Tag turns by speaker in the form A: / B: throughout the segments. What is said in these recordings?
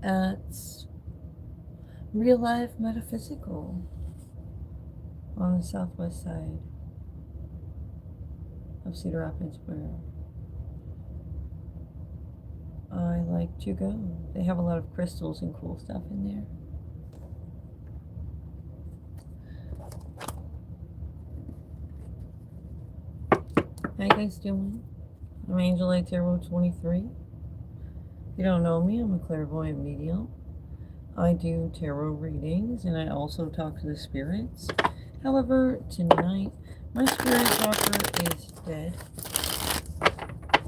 A: at Real Life Metaphysical on the southwest side of Cedar Rapids, where I like to go. They have a lot of crystals and cool stuff in there. How you guys doing? I'm Angel Light Tarot 23. If you don't know me, I'm a clairvoyant medium. I do tarot readings and I also talk to the spirits. However, tonight my spirit talker is dead.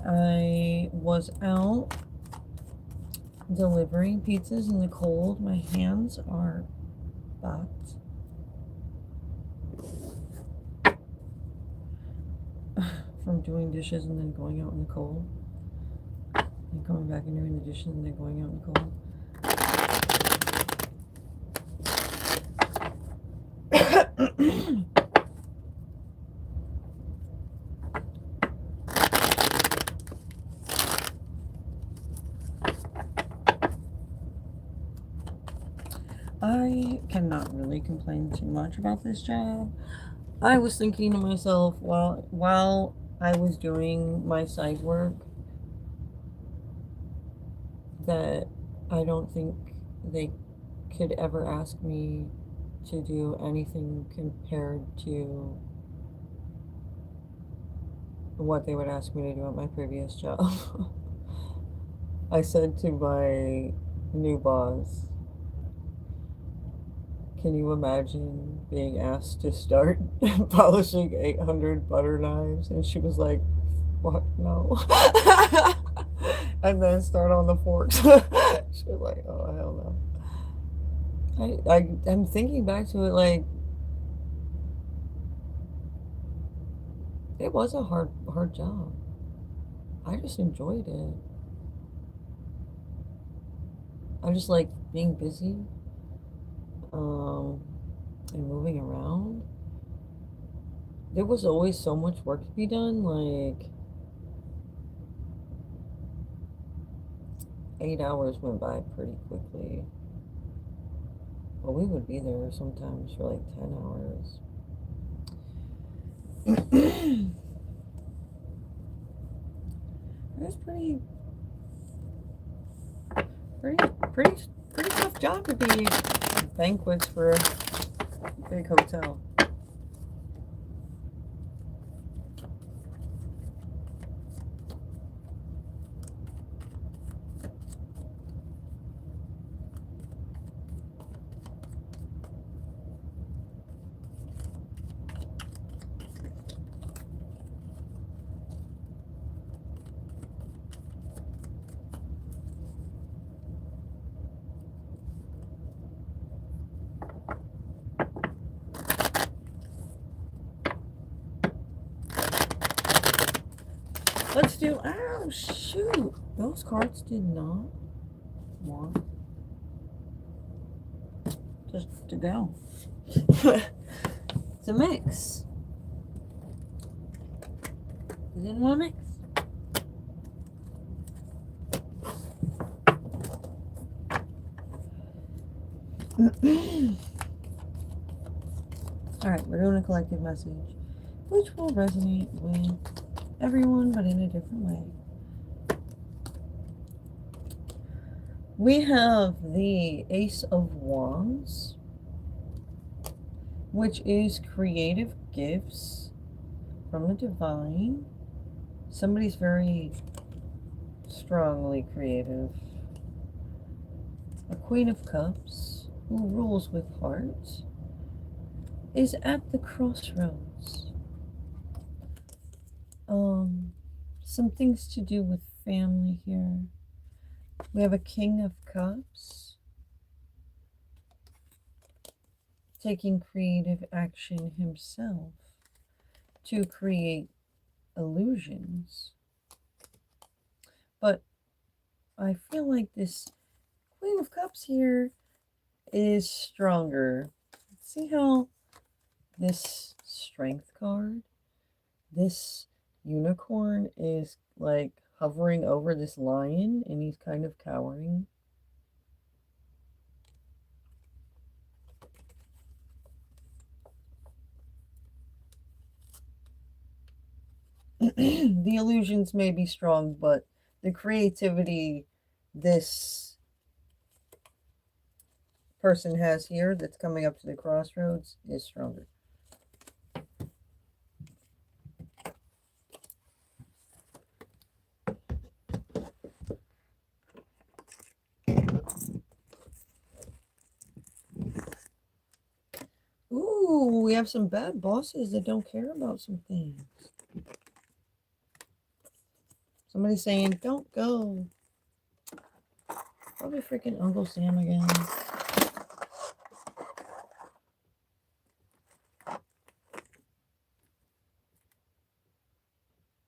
A: I was out delivering pizzas in the cold. My hands are fucked. From doing dishes and then going out in the cold. And coming back and doing the dishes and then going out in the cold. I cannot really complain too much about this job. I was thinking to myself while I was doing my side work that I don't think they could ever ask me to do anything compared to what they would ask me to do at my previous job. I said to my new boss, can you imagine being asked to start polishing 800 butter knives? And she was like, what? No. And then start on the forks. She was like, oh, hell no. I'm thinking back to it like, it was a hard job. I just enjoyed it. I just like being busy, um, and moving around. There was always so much work to be done. Like 8 hours went by pretty quickly. Well, we would be there sometimes for like 10 hours. It was pretty, pretty, pretty tough job to be banquets for a big hotel. Let's do. Oh shoot! Those cards did not want just to go. It's a mix. You didn't want to mix. All right, we're doing a collective message, which will resonate with everyone, but in a different way. We have the Ace of Wands, which is creative gifts from the divine. Somebody's very strongly creative. A Queen of Cups, who rules with heart, is at the crossroads. Some things to do with family here. We have a King of Cups taking creative action himself to create illusions. But I feel like this Queen of Cups here is stronger. See how this Strength card, this unicorn is like hovering over this lion and he's kind of cowering. The illusions may be strong, but the creativity this person has here that's coming up to the crossroads is stronger. Ooh, we have some bad bosses that don't care about some things. Somebody saying, don't go. Probably freaking Uncle Sam again.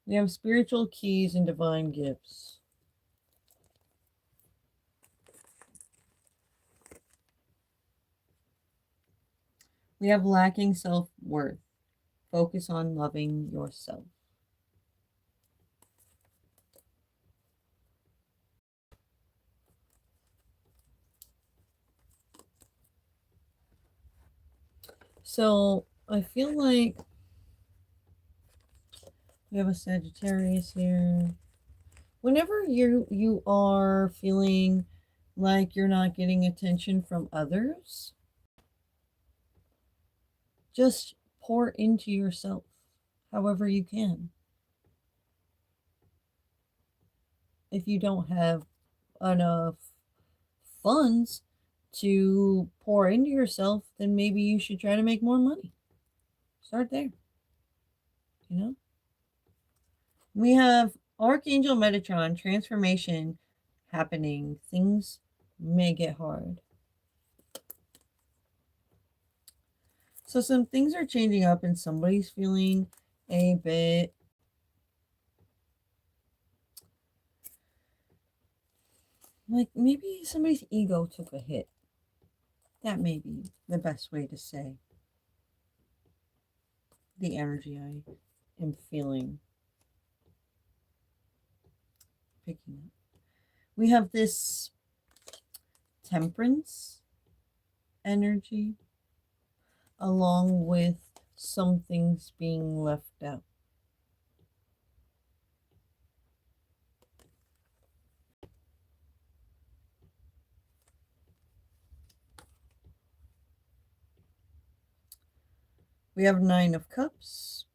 A: We have spiritual keys and divine gifts. We have lacking self-worth. Focus on loving yourself. So I feel like we have a Sagittarius here. Whenever you are feeling like you're not getting attention from others, just pour into yourself however you can. If you don't have enough funds to pour into yourself, then maybe you should try to make more money. Start there. You know? We have Archangel Metatron, transformation happening. Things may get hard. So some things are changing up and somebody's feeling a bit like maybe somebody's ego took a hit. That may be the best way to say the energy I am feeling. Picking up. We have this temperance energy along with some things being left out. We have 9 of Cups.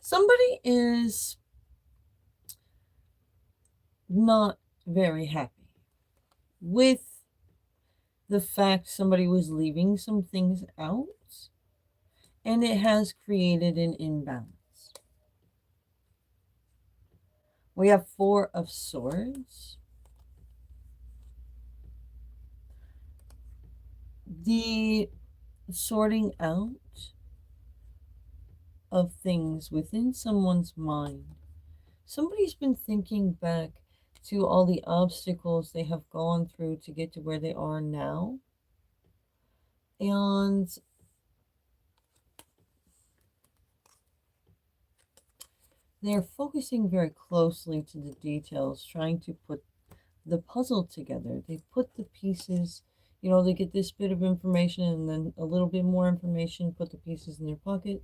A: Somebody is not very happy with the fact somebody was leaving some things out, and it has created an imbalance. We have 4 of Swords. The sorting out of things within someone's mind. Somebody's been thinking back to all the obstacles they have gone through to get to where they are now. And they're focusing very closely to the details, trying to put the puzzle together. They put the pieces, you know, they get this bit of information and then a little bit more information, put the pieces in their pocket,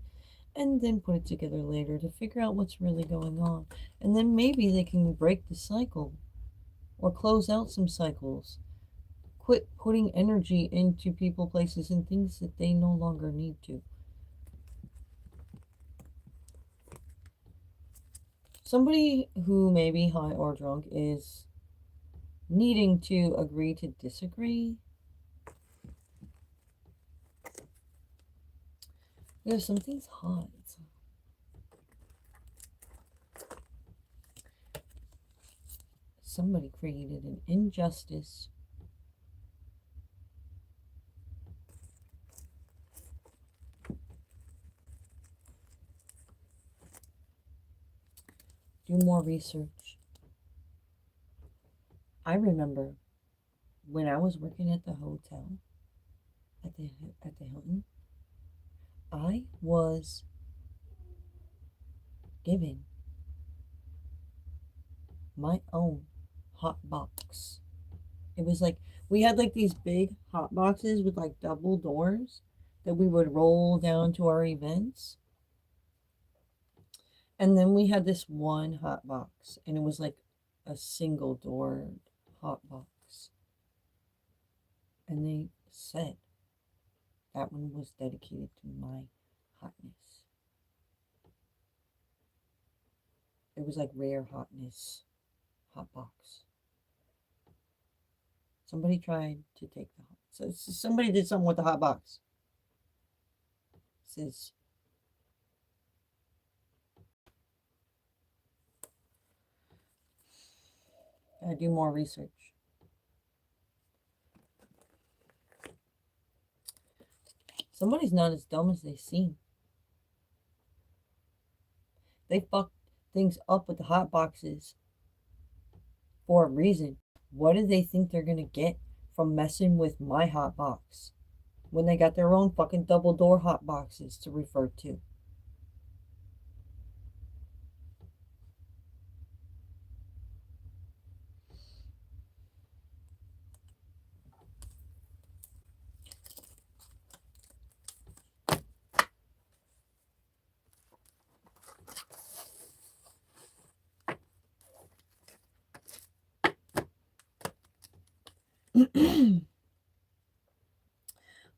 A: and then put it together later to figure out what's really going on. And then maybe they can break the cycle or close out some cycles. Quit putting energy into people, places, and things that they no longer need to. Somebody who may be high or drunk is needing to agree to disagree. There's something's hot. Somebody created an injustice. Do more research. I remember when I was working at the hotel, at the Hilton, I was given my own hot box. It was like we had like these big hot boxes with like double doors that we would roll down to our events. And then we had this one hot box, and it was like a single door hot box. And they said that one was dedicated to my hotness. It was like rare hotness hot box. Somebody tried to take the hot. So somebody did something with the hot box. It says I do more research. Somebody's not as dumb as they seem. They fucked things up with the hot boxes for a reason. What do they think they're gonna get from messing with my hot box when they got their own fucking double door hot boxes to refer to?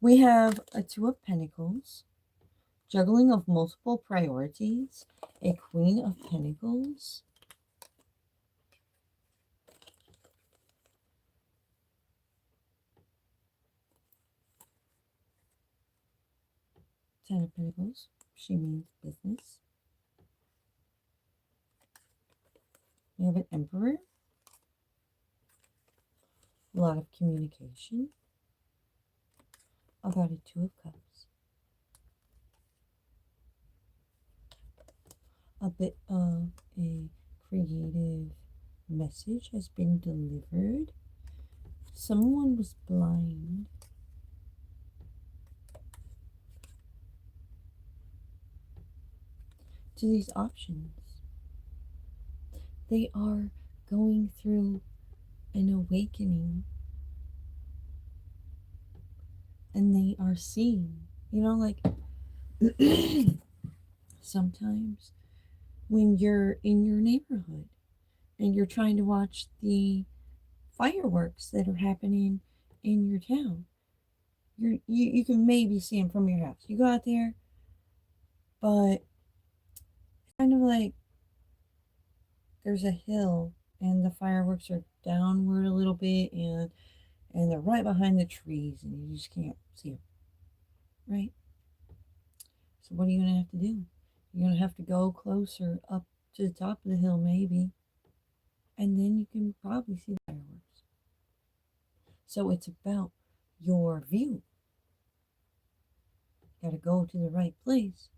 A: We have a Two of Pentacles, juggling of multiple priorities, a Queen of Pentacles, Ten of Pentacles, she means business. We have an Emperor, a lot of communication. About a Two of Cups. A bit of a creative message has been delivered. Someone was blind. To these options. They are going through an awakening. And they are seeing, like sometimes when you're in your neighborhood and you're trying to watch the fireworks that are happening in your town, you can maybe see them from your house. You go out there, but it's kind of like there's a hill and the fireworks are downward a little bit and they're right behind the trees and you just can't see them, right? So what are you going to have to do? You're going to have to go closer up to the top of the hill maybe, and then you can probably see the fireworks. So it's about your view. You got to go to the right place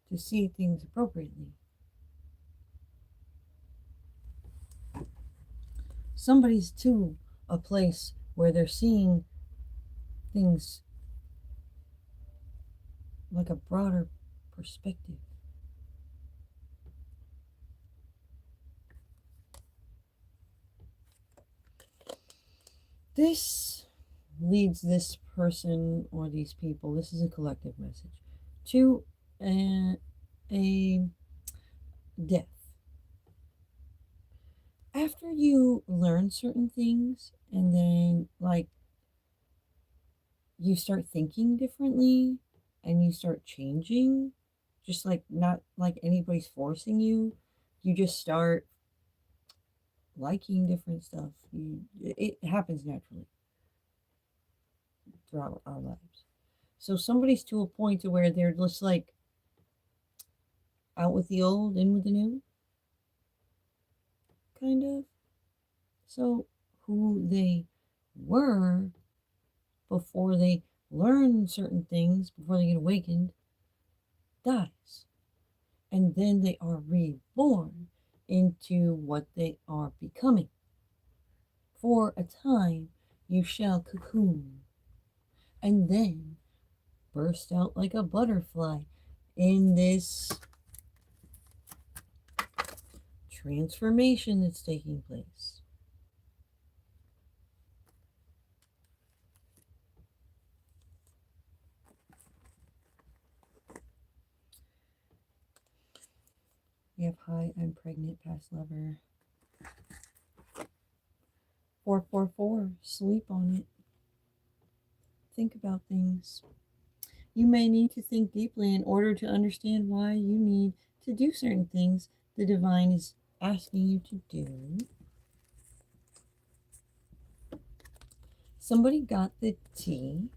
A: to see things appropriately. Somebody's to a place where they're seeing things like a broader perspective. This leads this person or these people, this is a collective message, to a death. After you learn certain things and then you start thinking differently and you start changing, just not like anybody's forcing you, you just start liking different stuff. It happens naturally throughout our lives. So somebody's to a point to where they're just like out with the old, in with the new, kind of. So who they were before they learn certain things, before they get awakened, dies. And then they are reborn into what they are becoming. For a time, you shall cocoon, and then burst out like a butterfly in this transformation that's taking place. We have hi, I'm pregnant, past lover. 444, sleep on it. Think about things. You may need to think deeply in order to understand why you need to do certain things the divine is asking you to do. Somebody got the tea,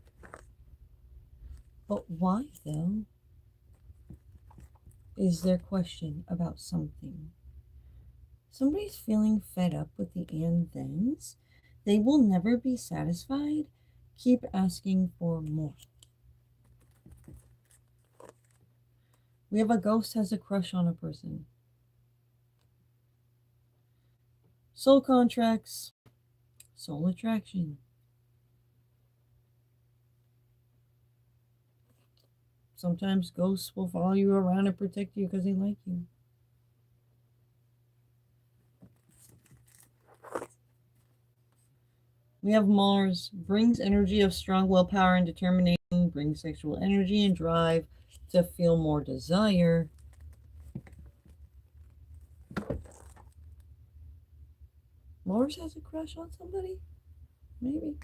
A: but why though? Is their question about something. Somebody's feeling fed up with the and thens. They will never be satisfied. Keep asking for more. We have a ghost has a crush on a person. Soul contracts, soul attraction. Sometimes ghosts will follow you around and protect you because they like you. We have Mars, brings energy of strong willpower and determination, brings sexual energy and drive to feel more desire. Mars has a crush on somebody? Maybe.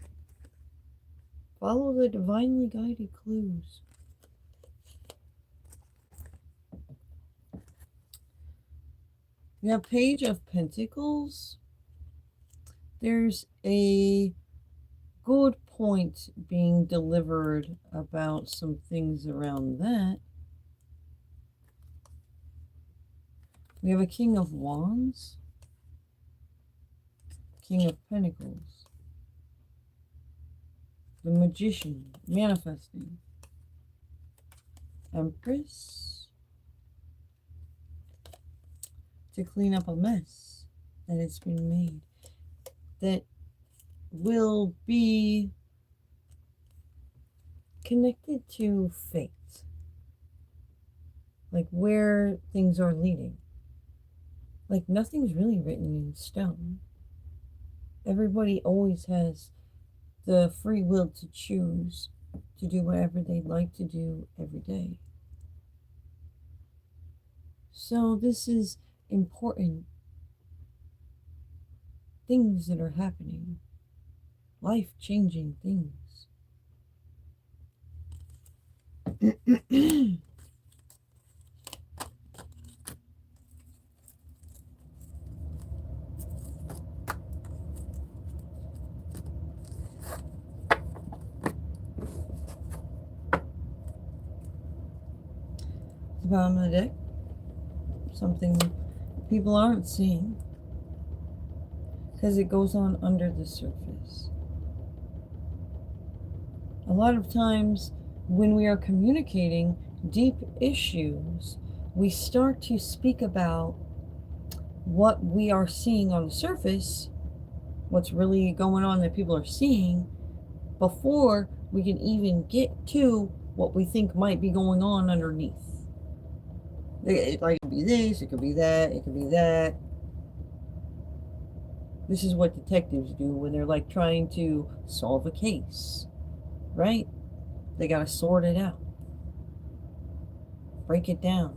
A: Follow the divinely guided clues. We have Page of Pentacles. There's a good point being delivered about some things around that. We have a King of Wands, King of Pentacles, the Magician, manifesting, Empress, to clean up a mess that has been made, that will be connected to fate, like where things are leading. Like nothing's really written in stone. Everybody always has the free will to choose to do whatever they'd like to do every day. So this is important things that are happening, life-changing things. The bottom of the deck, something people aren't seeing because it goes on under the surface. A lot of times when we are communicating deep issues, we start to speak about what we are seeing on the surface, what's really going on that people are seeing, before we can even get to what we think might be going on underneath. It could be this, it could be that, it could be that. This is what detectives do when they're like trying to solve a case, right? They got to sort it out, break it down.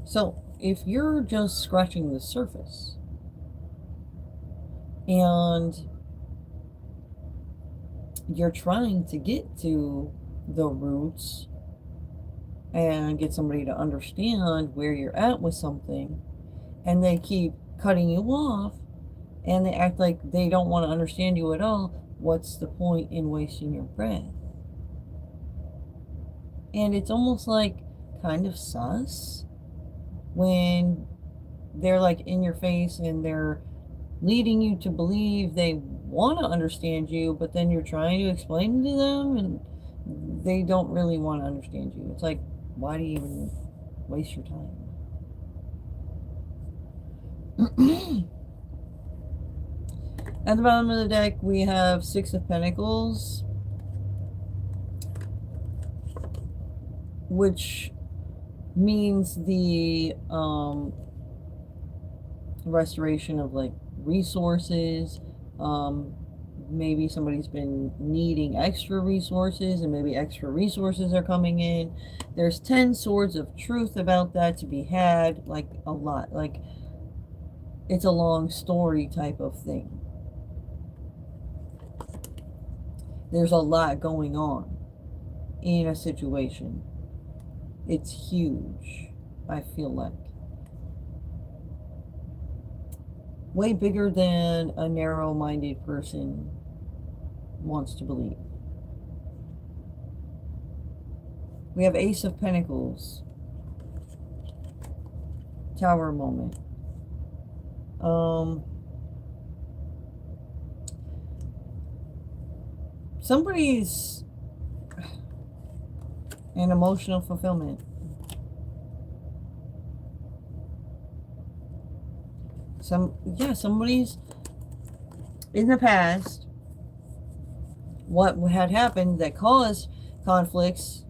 A: So if you're just scratching the surface and you're trying to get to the roots and get somebody to understand where you're at with something, and they keep cutting you off and they act like they don't want to understand you at all, what's the point in wasting your breath? And it's almost like kind of sus when they're like in your face and they're leading you to believe they want to understand you, but then you're trying to explain to them and they don't really want to understand you. It's like, why do you even waste your time? At the bottom of the deck, we have Six of Pentacles, which means the restoration of like resources. Maybe somebody's been needing extra resources, and maybe extra resources are coming in. There's 10 swords of truth about that to be had, like a lot. Like it's a long story type of thing. There's a lot going on in a situation. It's huge, I feel like. Way bigger than a narrow-minded person wants to believe. We have Ace of Pentacles. Tower moment. Somebody's an emotional fulfillment. Somebody's in the past, what had happened that caused conflicts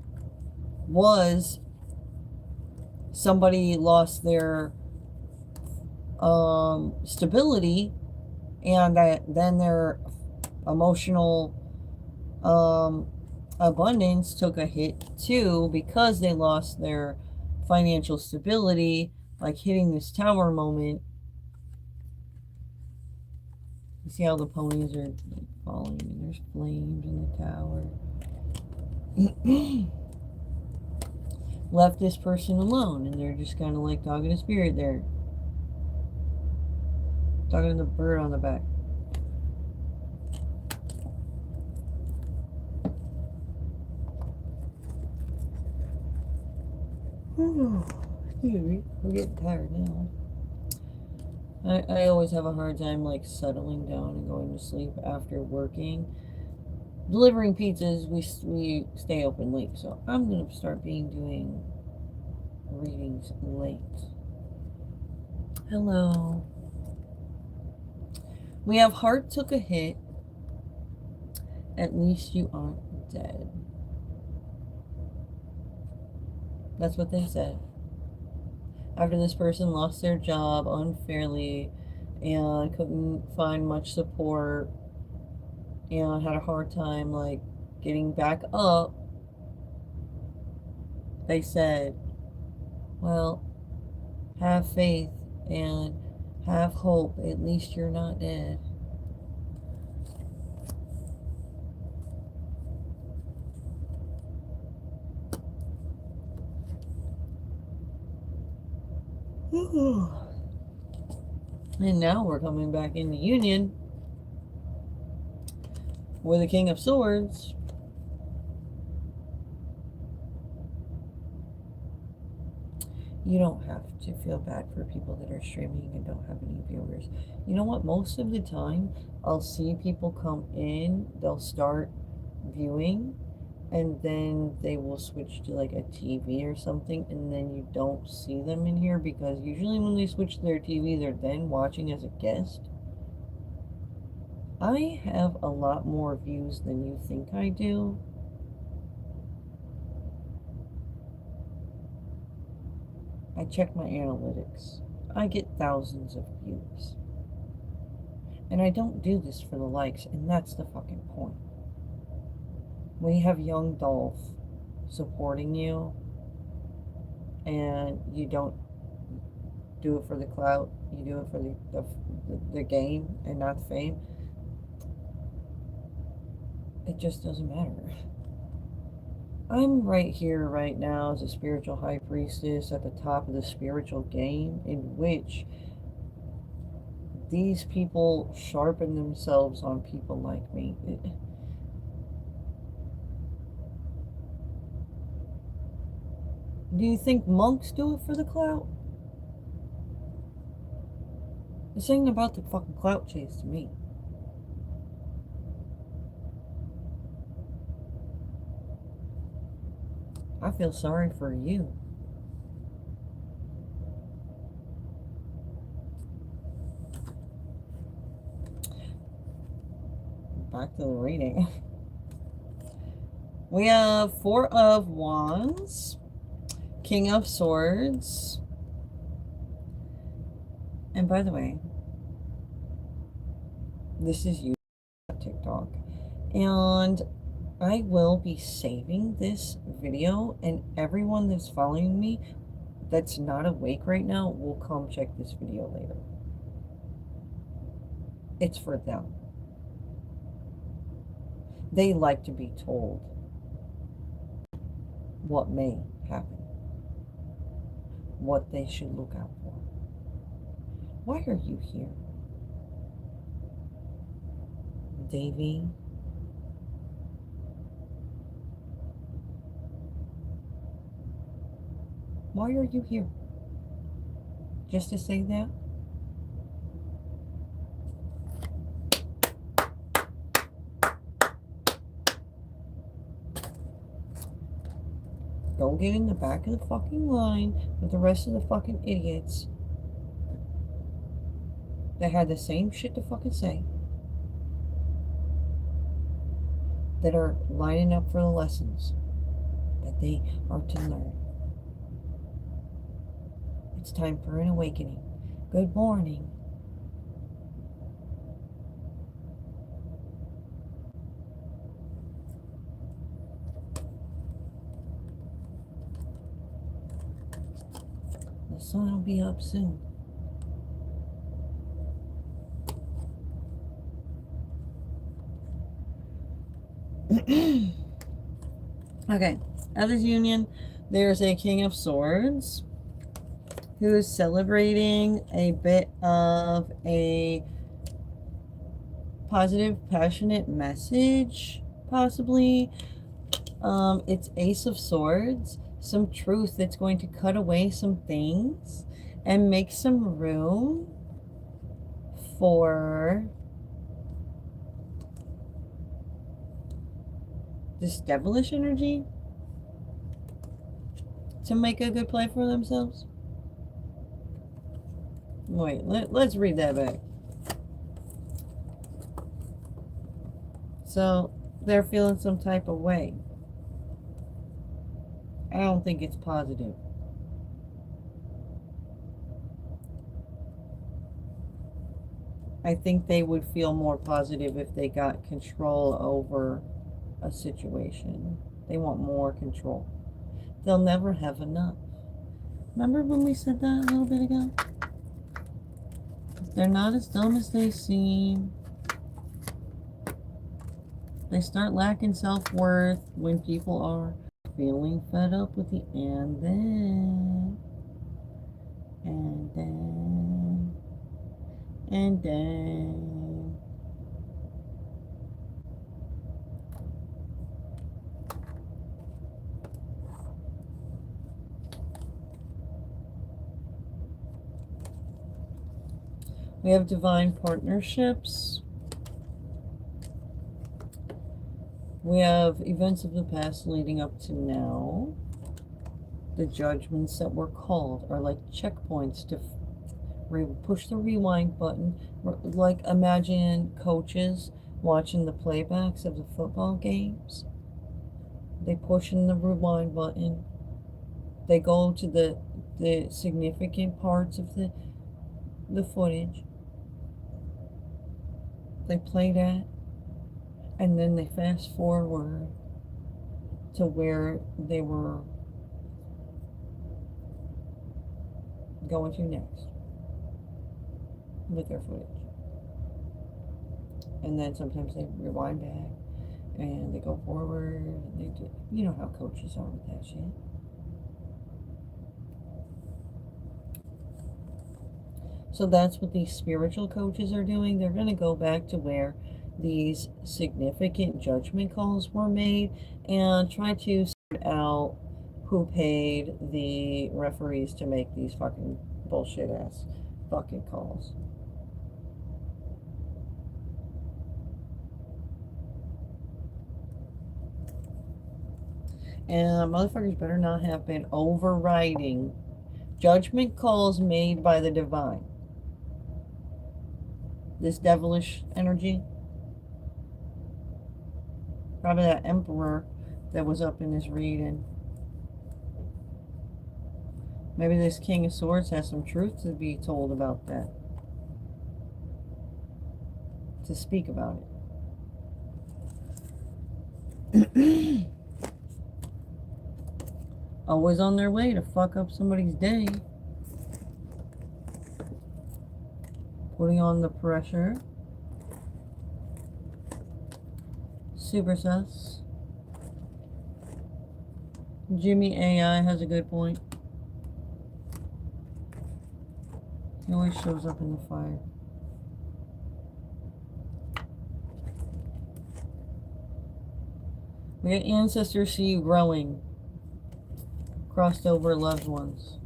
A: was somebody lost their stability, and then their emotional abundance took a hit too, because they lost their financial stability, like hitting this tower moment. You see how the ponies are falling, and there's flames in the tower. Left this person alone, and they're just kind of like talking to spirit there. Talking to the bird on the back. Excuse me, I'm getting tired now. I always have a hard time like settling down and going to sleep after working. Delivering pizzas, we stay open late, so I'm gonna start doing readings late. Hello. We have heart took a hit. At least you aren't dead. That's what they said. After this person lost their job unfairly and couldn't find much support and had a hard time like getting back up, they said, well, have faith and have hope. At least you're not dead. And now we're coming back into union with the King of Swords. You don't have to feel bad for people that are streaming and don't have any viewers. You know what? Most of the time, I'll see people come in, they'll start viewing, and then they will switch to like a TV or something, and then you don't see them in here, because usually when they switch to their TV, they're then watching as a guest. I have a lot more views than you think I do. I check my analytics. I get thousands of views. And I don't do this for the likes, and that's the fucking point. When you have young Dolph supporting you, and you don't do it for the clout, you do it for the game and not the fame, it just doesn't matter. I'm right here right now as a spiritual high priestess at the top of the spiritual game, in which these people sharpen themselves on people like me. Do you think monks do it for the clout? This ain't about the fucking clout chase to me. I feel sorry for you. back to the reading. We have Four of Wands, King of Swords. And by the way, this is you on TikTok. And I will be saving this video, and everyone that's following me that's not awake right now will come check this video later. It's for them. They like to be told what may happen, what they should look out for. Why are you here, Davy? Why are you here? Just to say that? Go get in the back of the fucking line with the rest of the fucking idiots that had the same shit to fucking say, that are lining up for the lessons that they are to learn. It's time for an awakening. Good morning. The sun will be up soon. Okay, at this union, there's a King of Swords who is celebrating a bit of a positive, passionate message, possibly. It's Ace of Swords, some truth that's going to cut away some things and make some room for this devilish energy to make a good play for themselves. Wait, let's read that back. So they're feeling some type of way. I don't think it's positive. I think they would feel more positive if they got control over a situation. They want more control. They'll never have enough. Remember when we said that a little bit ago? They're not as dumb as they seem. They start lacking self-worth when people are feeling fed up with the and then. We have divine partnerships. We have events of the past leading up to now. The judgments that were called are like checkpoints to push the rewind button. Like imagine coaches watching the playbacks of the football games. They push in the rewind button. They go to the significant parts of the footage. They play that, and then they fast forward to where they were going to next with their footage. And then sometimes they rewind back and they go forward. They do, you know how coaches are with that shit. So that's what these spiritual coaches are doing. They're going to go back to where these significant judgment calls were made and try to sort out who paid the referees to make these fucking bullshit ass fucking calls. And motherfuckers better not have been overriding judgment calls made by the divine. This devilish energy. Probably that emperor that was up in this reading. Maybe this King of Swords has some truth to be told about that. To speak about it. Always on their way to fuck up somebody's day. Putting on the pressure. Super sus. Jimmy AI has a good point. He always shows up in the fire. We got ancestors see you growing. Crossed over loved ones.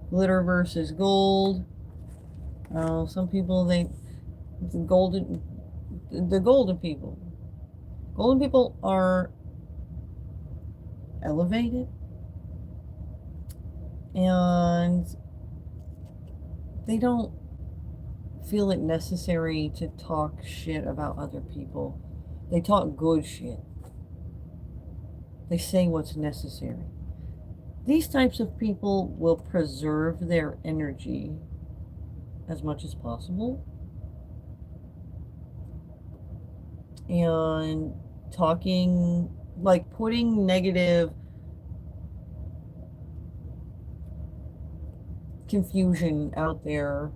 A: Glitter versus gold. Some people, the golden people. Golden people are elevated. And they don't feel it necessary to talk shit about other people. They talk good shit. They say what's necessary. These types of people will preserve their energy as much as possible. And talking, like putting negative confusion out there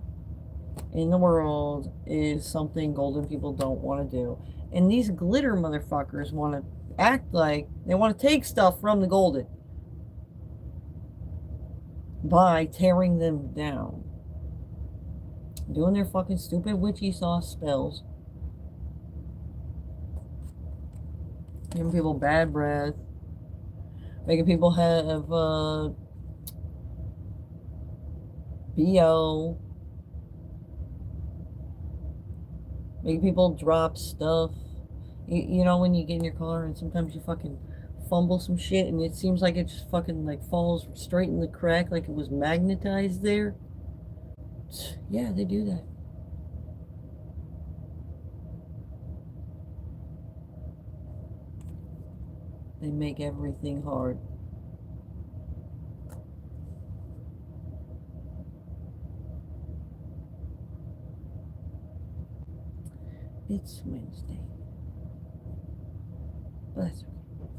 A: in the world is something golden people don't want to do. And these glitter motherfuckers want to act like they want to take stuff from the golden by tearing them down. Doing their fucking stupid witchy sauce spells. Giving people bad breath. Making people have BO. Making people drop stuff. You know when you get in your car and sometimes you fucking fumble some shit and it seems like it just fucking like falls straight in the crack like it was magnetized there? Yeah, they do that. They make everything hard. It's Wednesday. But that's okay.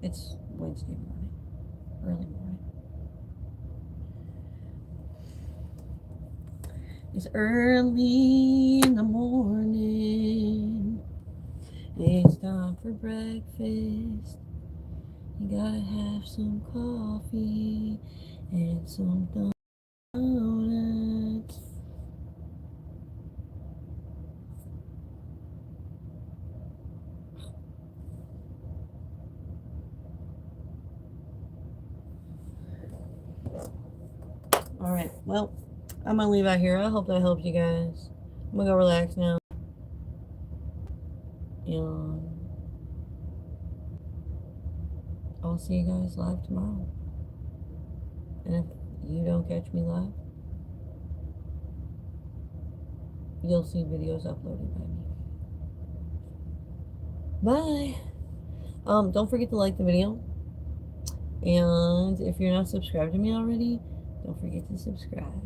A: It's Wednesday morning. Early morning. It's early in the morning. It's time for breakfast. You gotta have some coffee and some donuts. Alright, well, I'm gonna leave out here. I hope that helped you guys. I'm gonna go relax now. And I'll see you guys live tomorrow. And if you don't catch me live, you'll see videos uploaded by me. Bye. Don't forget to like the video. And if you're not subscribed to me already, don't forget to subscribe.